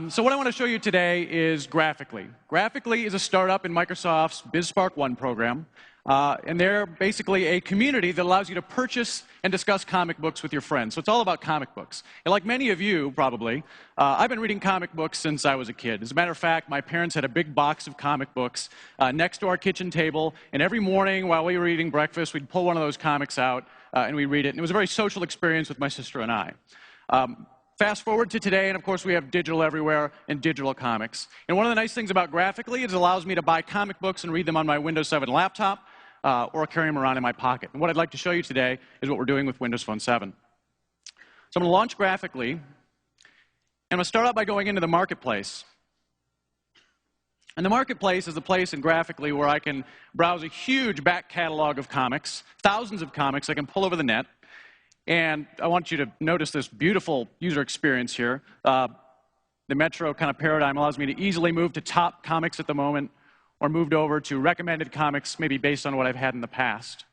So what I want to show you today is Graphicly. Graphicly is a startup in Microsoft's BizSpark 1 program. And they're basically a community that allows you to purchase and discuss comic books with your friends. So it's all about comic books. And like many of you, probably, I've been reading comic books since I was a kid. As a matter of fact, my parents had a big box of comic books next to our kitchen table. And every morning while we were eating breakfast, we'd pull one of those comics out and we'd read it. And it was a very social experience with my sister and I. Fast forward to today, and of course we have digital everywhere and digital comics. And one of the nice things about Graphicly is it allows me to buy comic books and read them on my Windows 7 laptop, or carry them around in my pocket. And what I'd like to show you today is what we're doing with Windows Phone 7. So I'm going to launch Graphicly, and I'm going to start out by going into the Marketplace. And the Marketplace is the place in Graphicly where I can browse a huge back catalog of comics, thousands of comics I can pull over the net. And I want you to notice this beautiful user experience here. The Metro kind of paradigm allows me to easily move to top comics at the moment, or moved over to recommended comics, maybe based on what I've had in the past.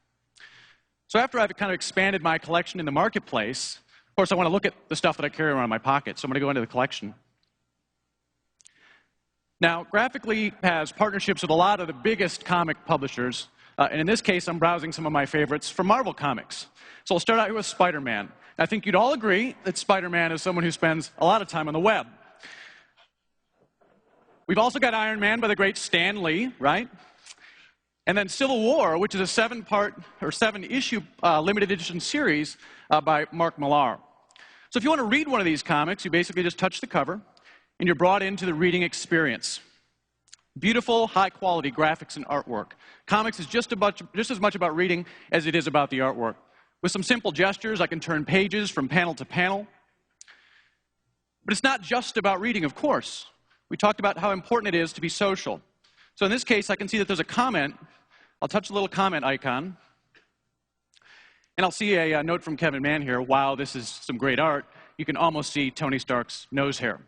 So after I've kind of expanded my collection in the Marketplace, of course I want to look at the stuff that I carry around in my pocket, so I'm going to go into the collection. Now, Graphicly has partnerships with a lot of the biggest comic publishers, and in this case I'm browsing some of my favorites from Marvel Comics. So I'll start out here with Spider-Man. I think you'd all agree that Spider-Man is someone who spends a lot of time on the web. We've also got Iron Man by the great Stan Lee, right? And then Civil War, which is a seven-issue limited edition series by Mark Millar. So if you want to read one of these comics, you basically just touch the cover, and you're brought into the reading experience. Beautiful, high-quality graphics and artwork. Comics is just as much about reading as it is about the artwork. With some simple gestures, I can turn pages from panel to panel. But it's not just about reading, of course. We talked about how important it is to be social. So in this case, I can see that there's a comment. I'll touch the little comment icon. And I'll see a note from Kevin Mann here. Wow, this is some great art. You can almost see Tony Stark's nose hair.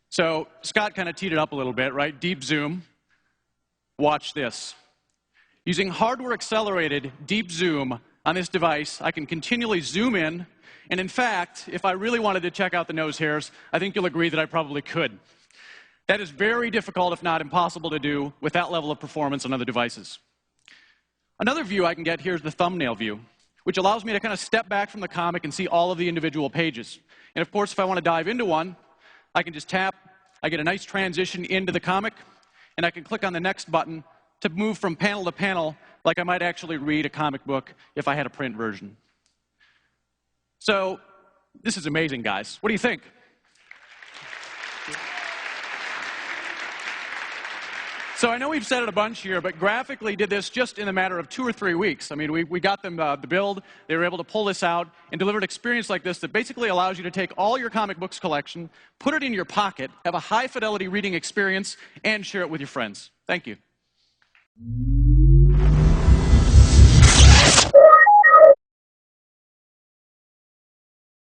So Scott kind of teed it up a little bit, right? Deep zoom. Watch this. Using hardware-accelerated deep zoom on this device, I can continually zoom in. And in fact, if I really wanted to check out the nose hairs, I think you'll agree that I probably could. That is very difficult, if not impossible, to do with that level of performance on other devices. Another view I can get here is the thumbnail view, which allows me to kind of step back from the comic and see all of the individual pages. And of course, if I want to dive into one, I can just tap, I get a nice transition into the comic, and I can click on the next button to move from panel to panel like I might actually read a comic book if I had a print version. So this is amazing, guys. What do you think? So I know we've said it a bunch here, but Graphicly did this just in a matter of 2 or 3 weeks. I mean, we got them the build. They were able to pull this out and deliver an experience like this that basically allows you to take all your comic books collection, put it in your pocket, have a high-fidelity reading experience, and share it with your friends. Thank you.